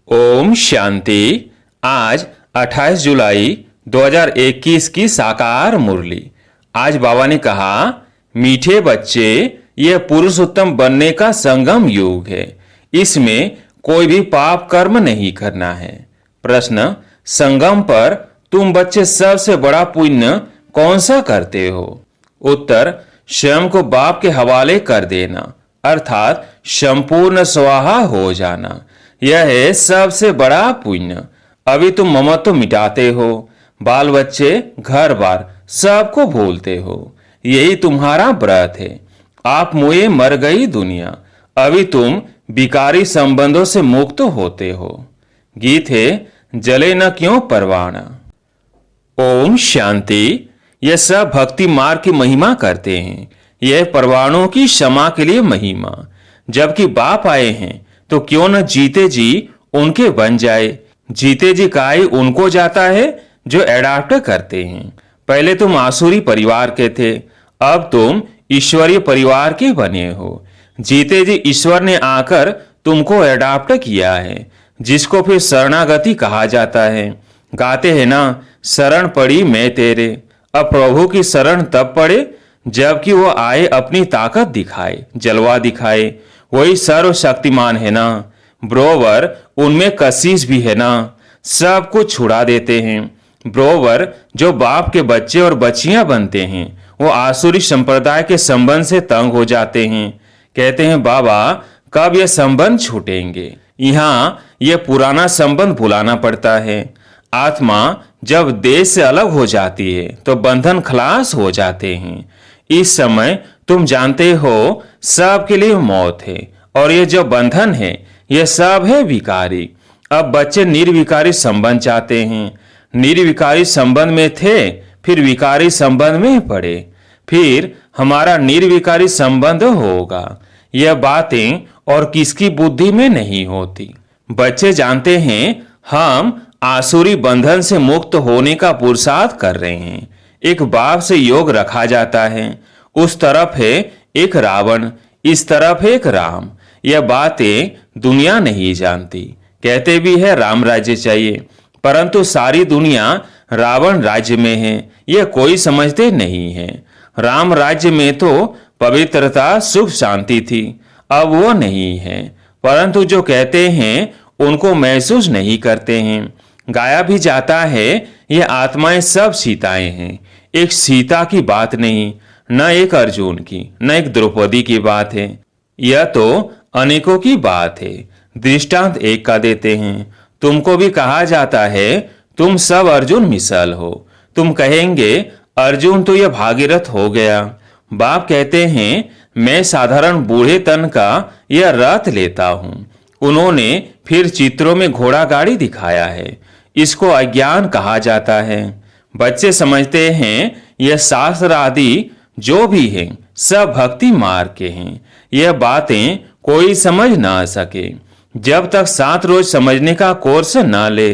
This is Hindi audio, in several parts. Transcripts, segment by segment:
ओम शांति। आज 28 जुलाई 2021 की साकार मुरली। आज बाबा ने कहा, मीठे बच्चे, यह पुरुषोत्तम बनने का संगम युग है। इसमें कोई भी पाप कर्म नहीं करना है। प्रश्न, संगम पर तुम बच्चे सबसे बड़ा पुण्य कौन सा करते हो? उत्तर, स्वयं को बाप के हवाले कर देना, अर्थात संपूर्ण स्वाहा हो जाना। यह है सबसे बड़ा पुण्य। अभी तुम ममत्व मिटाते हो, बाल बच्चे, घर बार सबको भूलते हो। यही तुम्हारा व्रत है। आप मुए मर गई दुनिया। अभी तुम विकारी संबंधों से मुक्त होते हो। गीत है, जले न क्यों परवाना। ओम शांति। यह सब भक्ति मार्ग की महिमा करते हैं। यह परवानों की क्षमा के लिए महिमा। जबकि बाप आए हैं तो क्यों न जीते जी उनके बन जाए। जीते जी काई उनको जाता है जो एडाप्ट करते हैं। पहले तुम आसुरी परिवार के थे, अब तुम ईश्वरीय परिवार के बने हो। जीते जी ईश्वर ने आकर तुमको एडाप्ट किया है, जिसको फिर शरणागति कहा जाता है। गाते हैं ना, शरण पड़ी मैं तेरे। अब प्रभु की शरण तब पड़े जबकि वो आए, अपनी ताकत दिखाए, जलवा दिखाए। वही सर्वशक्तिमान है ना। ब्रोवर, उनमें कशिश भी है ना। सब कुछ छुड़ा देते हैं। ब्रोवर जो बाप के बच्चे और बच्चियां बनते हैं, वो आसुरी संप्रदाय के संबंध से तंग हो जाते हैं। कहते हैं, बाबा कब ये संबंध छूटेंगे? यहाँ ये पुराना संबंध भुलाना पड़ता है। आत्मा जब देह से अलग हो जाती है तो बंधन खलास हो जाते हैं। इस समय तुम जानते हो सबके लिए मौत है, और ये जो बंधन है ये सब है विकारी। अब बच्चे निर्विकारी संबंध चाहते हैं। निर्विकारी संबंध में थे, फिर विकारी संबंध में पड़े, फिर हमारा निर्विकारी संबंध होगा। यह बातें और किसकी बुद्धि में नहीं होती। बच्चे जानते हैं हम आसुरी बंधन से मुक्त होने का पुरुषार्थ कर रहे हैं। एक बाप से योग रखा जाता है। उस तरफ है एक रावण, इस तरफ है एक राम। यह बातें दुनिया नहीं जानती। कहते भी है राम राज्य चाहिए, परंतु सारी दुनिया रावण राज्य में है, यह कोई समझते नहीं है। राम राज्य में तो पवित्रता, सुख, शांति थी, अब वो नहीं है। परंतु जो कहते हैं उनको महसूस नहीं करते हैं। गाया भी जाता है, ये आत्माएं सब सीताएं हैं। एक सीता की बात नहीं, न एक अर्जुन की, न एक द्रौपदी की बात है। यह तो अनेकों की बात है। दृष्टांत एक का देते हैं। तुमको भी कहा जाता है तुम सब अर्जुन मिसल हो। तुम कहेंगे अर्जुन तो यह भागीरथ हो गया। बाप कहते हैं मैं साधारण बूढ़े तन का यह रथ लेता हूं। उन्होंने फिर चित्रों में घोड़ा गाड़ी दिखाया है। इसको अज्ञान कहा जाता है। बच्चे समझते हैं यह शास्त्र आदि जो भी हैं सब भक्ति मार्ग के हैं। यह बातें कोई समझ ना सके जब तक 7 रोज समझने का कोर्स ना ले।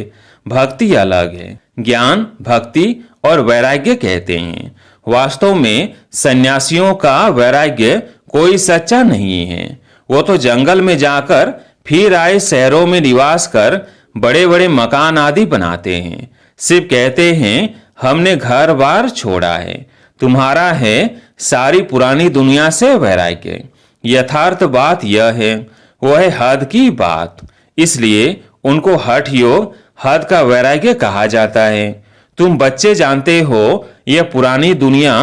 भक्ति अलग है। ज्ञान, भक्ति और वैराग्य कहते हैं। वास्तव में सन्यासियों का वैराग्य कोई सच्चा नहीं है। वो तो जंगल में जाकर फिर आए शहरों में निवास कर बड़े बड़े मकान आदि बनाते हैं। सिर्फ कहते हैं हमने घर बार छोड़ा है। तुम्हारा है सारी पुरानी दुनिया से वैराग्य। यथार्थ बात यह है, वह है हद की बात। इसलिए उनको हठ योग, हद का वैराग्य कहा जाता है। तुम बच्चे जानते हो यह पुरानी दुनिया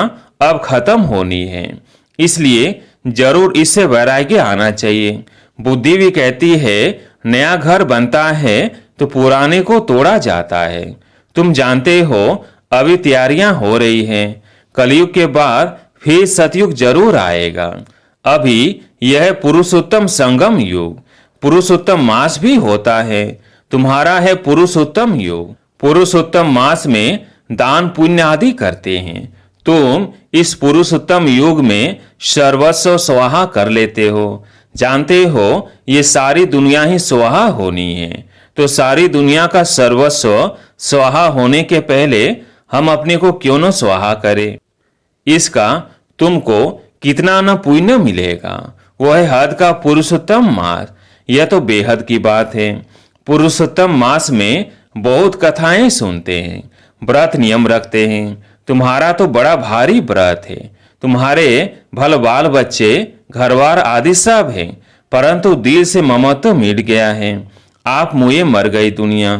अब खत्म होनी है, इसलिए जरूर इससे वैराग्य आना चाहिए। बुद्धि भी कहती है नया घर बनता है तो पुराने को तोड़ा जाता है। तुम जानते हो अभी तैयारियां हो रही हैं। कलयुग के बाद फिर सतयुग जरूर आएगा। अभी यह पुरुषोत्तम संगम युग। पुरुषोत्तम मास भी होता है। तुम्हारा है पुरुषोत्तम युग। पुरुषोत्तम मास में दान पुण्य आदि करते हैं। तुम इस पुरुषोत्तम युग में सर्वस्व स्वाहा कर लेते हो। जानते हो ये सारी दुनिया ही स्वाहा होनी है, तो सारी दुनिया का सर्वस्व स्वाहा होने के पहले हम अपने को क्यों न स्वाहा करें। इसका तुमको कितना न पुण्य मिलेगा। वह है हद का पुरुषोत्तम मार्ग। यह तो बेहद की बात है। पुरुषोत्तम मास में बहुत कथाएं सुनते हैं, व्रत नियम रखते हैं। तुम्हारा तो बड़ा भारी व्रत है, तुम्हारे भल बाल बच्चे घरवार आदि सब हैं, परंतु दिल से ममत्व मिट गया है। आप मुए मर गई दुनिया,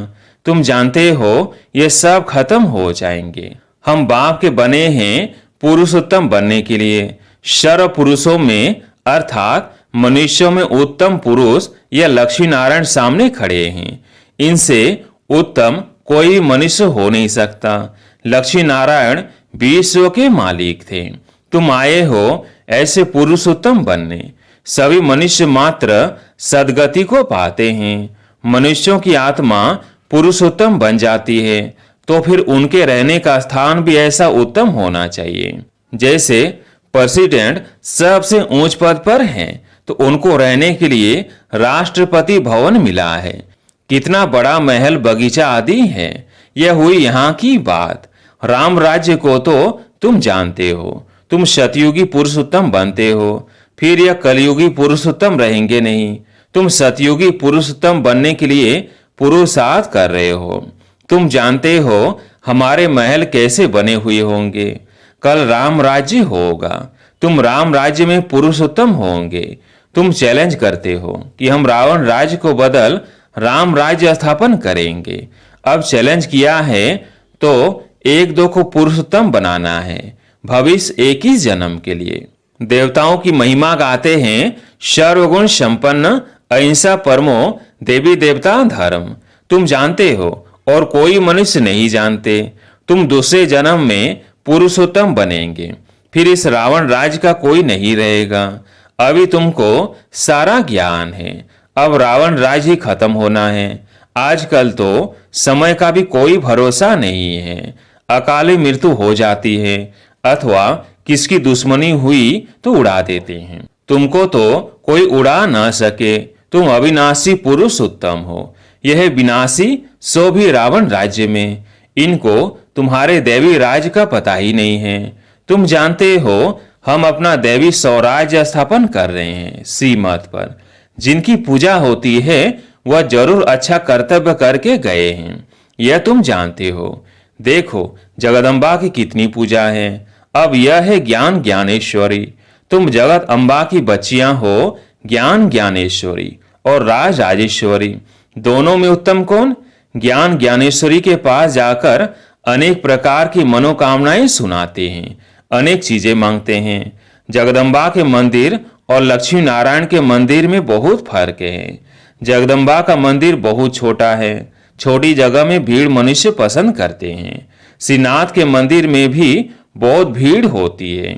तुम जानते हो ये सब खत्म हो जाएंगे। हम बाप के बने हैं पुरुषोत्तम बनने के लिए। सर्व पुरुषों में अर्थात मनुष्यों में उत्तम पुरुष या लक्ष्मी नारायण सामने खड़े हैं। इनसे उत्तम कोई मनुष्य हो नहीं सकता। लक्ष्मी नारायण विश्व के मालिक थे। तुम आए हो ऐसे पुरुषोत्तम बनने। सभी मनुष्य मात्र सदगति को पाते हैं। मनुष्यों की आत्मा पुरुषोत्तम बन जाती है तो फिर उनके रहने का स्थान भी ऐसा उत्तम होना चाहिए। जैसे प्रेसिडेंट सबसे ऊंच पद पर हैं तो उनको रहने के लिए राष्ट्रपति भवन मिला है। कितना बड़ा महल बगीचा आदि है। यह हुई यहाँ की बात। राम राज्य को तो तुम जानते हो। तुम सतयुगी पुरुषोत्तम बनते हो, फिर यह कलयुगी पुरुषोत्तम रहेंगे नहीं। तुम सतयुगी पुरुषोत्तम बनने के लिए पुरुषार्थ कर रहे हो। तुम जानते हो हमारे महल कैसे बने हुए होंगे। कल राम राज्य होगा, तुम राम राज्य में पुरुषोत्तम होंगे। तुम चैलेंज करते हो कि हम रावण राज्य को बदल राम राज्य स्थापन करेंगे। अब चैलेंज किया है तो एक दो को पुरुषोत्तम बनाना है, भविष्य एक ही जन्म के लिए। देवताओं की महिमा गाते हैं, सर्वगुण संपन्न अहिंसा परमो देवी देवता धर्म। तुम जानते हो और कोई मनुष्य नहीं जानते। तुम दूसरे जन्म में पुरुषोत्तम बनेंगे, फिर इस रावण राज्य का कोई नहीं रहेगा। अभी तुमको सारा ज्ञान है, अब रावण राज्य ही खत्म होना है। आजकल तो समय का भी कोई भरोसा नहीं है। अकाली मृत्यु हो जाती है अथवा किसकी दुश्मनी हुई तो उड़ा देते हैं। तुमको तो कोई उड़ा ना सके। तुम अविनाशी पुरुषोत्तम हो। यह विनाशी सो भी रावण राज्य में। इनको तुम्हारे दैवी राज्य का पता ही नहीं है। तुम जानते हो हम अपना दैवी स्वराज्य स्थापन कर रहे हैं श्रीमत पर। जिनकी पूजा होती है वह जरूर अच्छा कर्तव्य करके गए हैं, यह तुम जानते हो। देखो जगदम्बा की कितनी पूजा है। अब यह है ज्ञान ज्ञानेश्वरी। तुम जगत अम्बा की बच्चियां हो, ज्ञान ज्ञानेश्वरी और राज राजेश्वरी। दोनों में उत्तम कौन? ज्ञान ज्ञानेश्वरी के पास जाकर अनेक प्रकार की मनोकामनाएं सुनाते हैं, अनेक चीजें मांगते हैं। जगदम्बा के मंदिर और लक्ष्मी नारायण के मंदिर में बहुत फर्क है। जगदम्बा का मंदिर बहुत छोटा है, छोटी जगह में भीड़ मनुष्य पसंद करते हैं। श्रीनाथ के मंदिर में भी बहुत भीड़ होती है।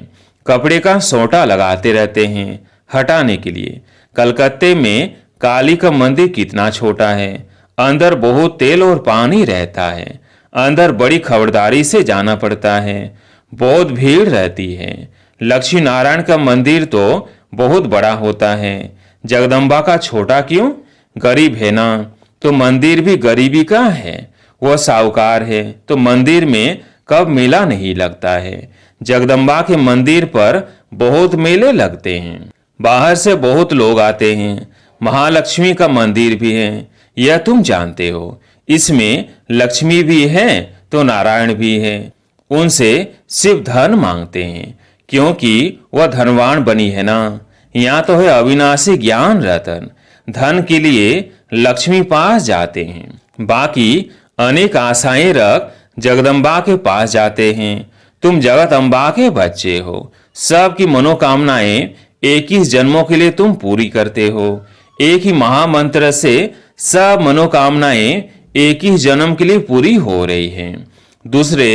कपड़े का सोटा लगाते रहते हैं हटाने के लिए। कलकत्ते में काली का मंदिर कितना छोटा है, अंदर बहुत तेल और पानी रहता है। अंदर बड़ी खबरदारी से जाना पड़ता है, बहुत भीड़ रहती है। लक्ष्मी नारायण का मंदिर तो बहुत बड़ा होता है। जगदम्बा का छोटा क्यों? गरीब है ना, तो मंदिर भी गरीबी का है। वह साहूकार है तो मंदिर में कब मेला नहीं लगता है। जगदम्बा के मंदिर पर बहुत मेले लगते हैं, बाहर से बहुत लोग आते हैं। महालक्ष्मी का मंदिर भी है, यह तुम जानते हो। इसमें लक्ष्मी भी है तो नारायण भी है। उनसे सिर्फ धन मांगते हैं क्योंकि वह धनवान बनी है ना। यहाँ तो है अविनाशी ज्ञान रतन। धन के लिए लक्ष्मी पास जाते हैं, बाकी अनेक आशाएं रख जगदम्बा के पास जाते हैं। तुम जगत अम्बा के बच्चे हो। सबकी मनोकामनाएं 21 जन्मों के लिए तुम पूरी करते हो। एक ही महामंत्र से सब मनोकामनाएं 21 जन्म के लिए पूरी हो रही हैं। दूसरे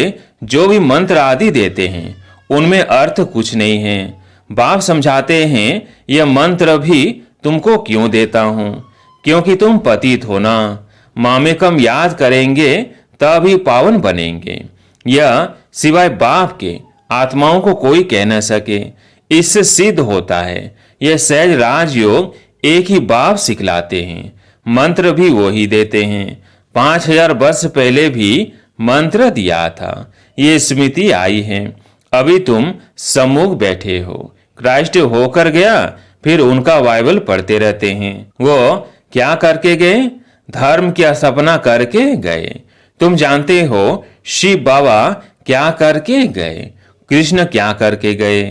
जो भी मंत्र आदि देते हैं उनमें अर्थ कुछ नहीं है। बाप समझाते हैं यह मंत्र भी तुमको क्यों देता हूं, क्योंकि तुम पतित हो ना। मामेकम याद करेंगे तभी पावन बनेंगे। यह सिवाय बाप के आत्माओं को कोई कह न सके। इससे सिद्ध होता है यह सहज राजयोग एक ही बाप सिखलाते हैं, मंत्र भी वही देते हैं। 5000 वर्ष पहले भी मंत्र दिया था, ये स्मृति आई है। अभी तुम सम्मुख बैठे हो, क्राइस्ट होकर गया, फिर उनका बाइबल पढ़ते रहते हैं। वो क्या करके गए? धर्म की स्थापना करके गए। तुम जानते हो शिव बाबा क्या करके गए, कृष्ण क्या करके गए।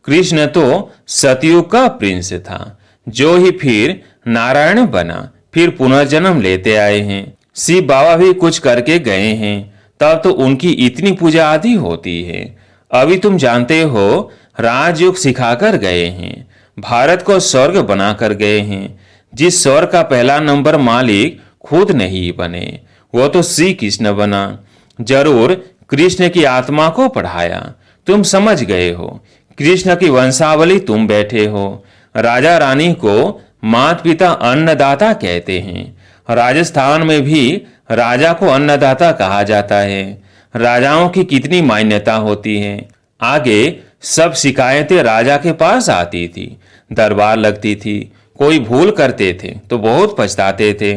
कृष्ण तो सतयुग का प्रिंस था, जो ही फिर नारायण बना, फिर पुनर्जन्म लेते आए हैं। शिव बाबा भी कुछ करके गए हैं, तब तो उनकी इतनी पूजा आदि होती है। अभी तुम जानते हो राजयोग सिखाकर गए हैं, भारत को स्वर्ग बनाकर गए हैं। जिस स्वर्ग का पहला नंबर मालिक खुद नहीं बने, वो तो श्री कृष्ण बना। जरूर कृष्ण की आत्मा को पढ़ाया, तुम समझ गए हो। कृष्ण की वंशावली तुम बैठे हो। राजा रानी को माता पिता अन्नदाता कहते हैं। राजस्थान में भी राजा को अन्नदाता कहा जाता है। राजाओं की कितनी मान्यता होती है। आगे सब शिकायतें राजा के पास आती थी, दरबार लगती थी। कोई भूल करते थे तो बहुत पछताते थे।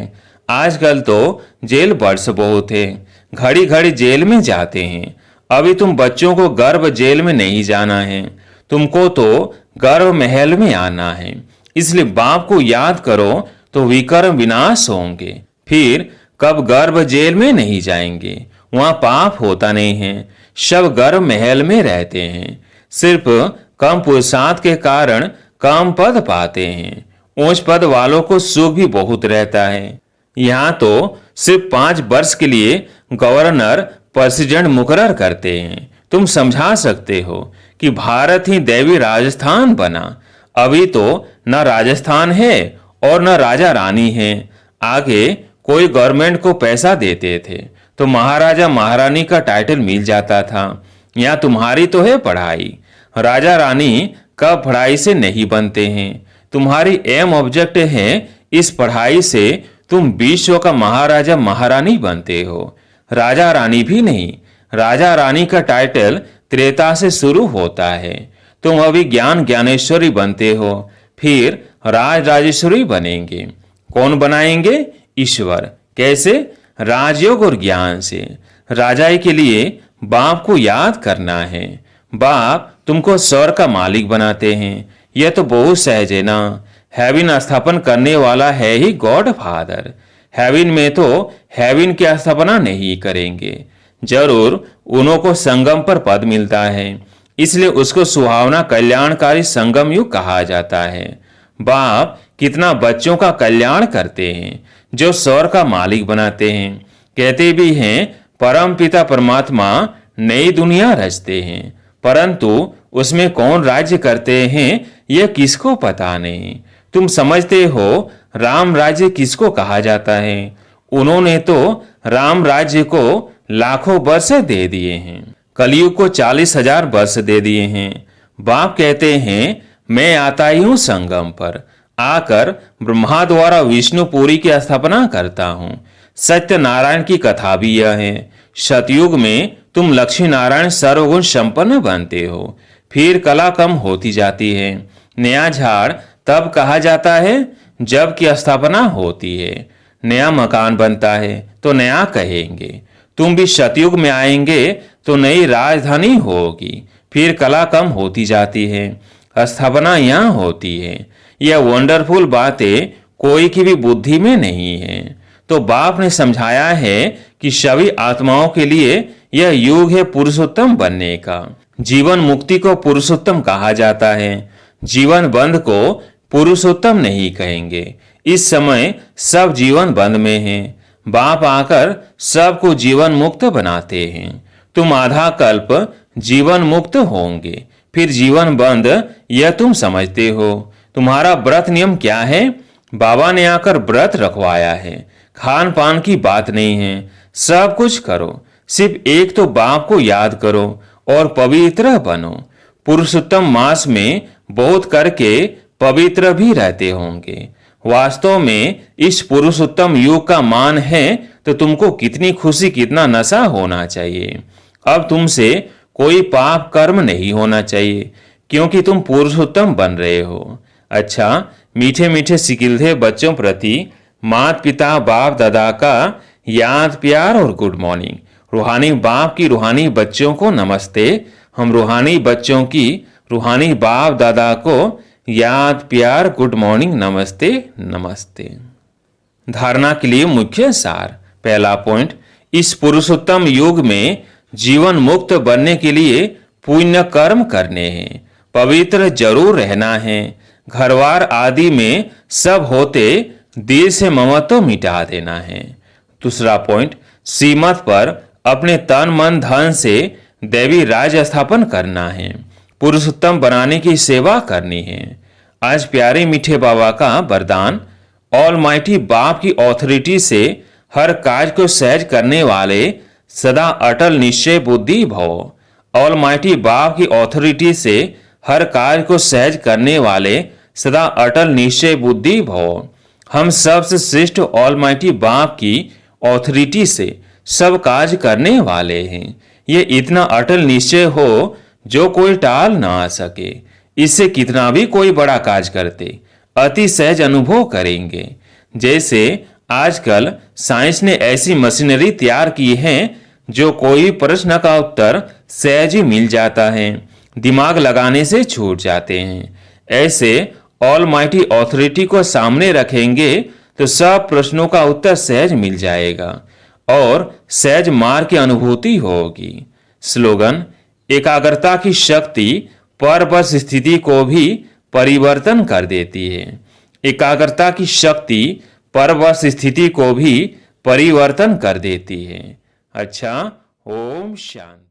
आजकल तो जेल बर्ड्स बहुत है, घड़ी घड़ी जेल में जाते हैं। अभी तुम बच्चों को गर्भ जेल में नहीं जाना है, तुमको तो गर्भ महल में आना है। इसलिए बाप को याद करो तो विकर्म विनाश होंगे। फिर कब गर्भ जेल में नहीं जाएंगे, वहां पाप होता नहीं है। सब गर्भ महल में रहते हैं, सिर्फ कम पुरुषार्थ के कारण कम पद पाते हैं। ऊंच पद वालों को सुख भी बहुत रहता है। यहाँ तो सिर्फ 5 वर्ष के लिए गवर्नर प्रेसिडेंट मुकर्रर करते हैं। तुम समझा सकते हो कि भारत ही दैवी राजस्थान बना। अभी तो न राजस्थान है और न राजा रानी है। आगे कोई गवर्नमेंट को पैसा देते थे तो महाराजा महारानी का टाइटल मिल जाता था। यहाँ तुम्हारी तो है पढ़ाई, राजा रानी कब पढ़ाई से नहीं बनते हैं। तुम्हारी एम ऑब्जेक्ट है इस पढ़ाई से तुम विश्व का महाराजा महारानी बनते हो, राजा रानी भी नहीं। राजा रानी का टाइटल त्रेता से शुरू होता है। तुम अभी ज्ञान ज्ञानेश्वरी बनते हो, फिर राज राजेश्वरी बनेंगे। कौन बनाएंगे? ईश्वर। कैसे? राजयोग और ज्ञान से। राजाई के लिए बाप को याद करना है। बाप तुमको स्वर्ग का मालिक बनाते हैं, यह तो बहुत सहज है ना। हेविन स्थापन करने वाला है ही गॉड फादर। हेविन में तो हेविन की स्थापना नहीं करेंगे। जरूर उन्हों को संगम पर पद मिलता है, इसलिए उसको सुहावना कल्याणकारी संगम युग कहा जाता है। बाप कितना बच्चों का कल्याण करते हैं, जो स्वर्ग का मालिक बनाते हैं। कहते भी हैं परम पिता परमात्मा नई दुनिया रचते हैं, परंतु उसमें कौन राज्य करते हैं यह किसको पता नहीं। तुम समझते हो राम राज्य किसको कहा जाता है? उन्होंने तो राम राज्य को लाखों वर्ष दे दिए हैं, कलयुग को 40,000 वर्ष दे दिए हैं। बाप कहते हैं मैं आता ही हूं संगम पर, आकर ब्रह्मा द्वारा विष्णुपुरी की स्थापना करता हूं। सत्य नारायण की कथा भी यह है। सतयुग में तुम लक्ष्मी नारायण सर्वगुण संपन्न बनते हो, फिर कला कम होती जाती है। नया झाड़ तब कहा जाता है जब की स्थापना होती है। नया मकान बनता है तो नया कहेंगे। तुम भी सतयुग में आएंगे तो नई राजधानी होगी, फिर कला कम होती जाती है, स्थापना यहाँ होती है। यह वंडरफुल बातें कोई की भी बुद्धि में नहीं है। तो बाप ने समझाया है कि सभी आत्माओं के लिए यह युग है पुरुषोत्तम बनने का। जीवन मुक्ति को पुरुषोत्तम कहा जाता है, जीवन बंद को पुरुषोत्तम नहीं कहेंगे। इस समय सब जीवन बंद में हैं। बाप आकर सबको जीवन मुक्त बनाते हैं। तुम आधा कल्प जीवन मुक्त होंगे, फिर जीवन बंद यह तुम समझते हो। तुम्हारा व्रत नियम क्या है? बाबा ने आकर व्रत रखवाया है। खान पान की बात नहीं है, सब कुछ करो, सिर्फ एक तो बाप को याद करो और पवित्र बनो। पुरुषोत्तम मास में बहुत करके पवित्र भी रहते होंगे। वास्तव में इस पुरुषोत्तम युग का मान है तो तुमको कितनी खुशी कितना नशा होना चाहिए। अब तुमसे कोई पाप कर्म नहीं होना चाहिए, क्योंकि तुम पुरुषोत्तम बन रहे हो। अच्छा, मीठे मीठे सिकिलधे बच्चों प्रति माता पिता बाप दादा का याद प्यार और गुड मॉर्निंग। रूहानी बाप की रूहानी बच्चों को नमस्ते। हम रूहानी बच्चों की रूहानी बाप दादा को याद प्यार गुड मॉर्निंग नमस्ते नमस्ते। धारणा के लिए मुख्य सार। पहला पॉइंट, इस पुरुषोत्तम युग में जीवन मुक्त बनने के लिए पुण्य कर्म करने हैं, पवित्र जरूर रहना है, घरवार आदि में सब होते दिल से ममत्व मिटा देना है। दूसरा पॉइंट, श्रीमत पर अपने तन मन धन से दैवी राज स्थापन करना है, पुरुषोत्तम बनाने की सेवा करनी है। आज प्यारे मीठे बाबा का वरदान, ऑलमाइटी बाप की ऑथोरिटी से हर कार्य को सहज करने वाले सदा अटल निश्चय बुद्धि भव। ऑलमाइटी बाप की ऑथोरिटी से हर कार्य को सहज करने वाले सदा अटल निश्चय बुद्धि भव। हम सबसे श्रेष्ठ ऑलमाइटी बाप की ऑथोरिटी से सब कार्य करने वाले हैं। ये इतना अटल निश्चय हो जो कोई टाल ना सके। इससे कितना भी कोई बड़ा कार्य करते अति सहज अनुभव करेंगे। जैसे आजकल साइंस ने ऐसी मशीनरी तैयार की है जो कोई प्रश्न का उत्तर सहज ही मिल जाता है, दिमाग लगाने से छूट जाते हैं। ऐसे ऑलमाइटी ऑथोरिटी को सामने रखेंगे तो सब प्रश्नों का उत्तर सहज मिल जाएगा और सहज मार्ग की अनुभूति होगी। स्लोगन, एकाग्रता की शक्ति परबस स्थिति को भी परिवर्तन कर देती है। एकाग्रता की शक्ति परबस स्थिति को भी परिवर्तन कर देती है। अच्छा, ओम शांति।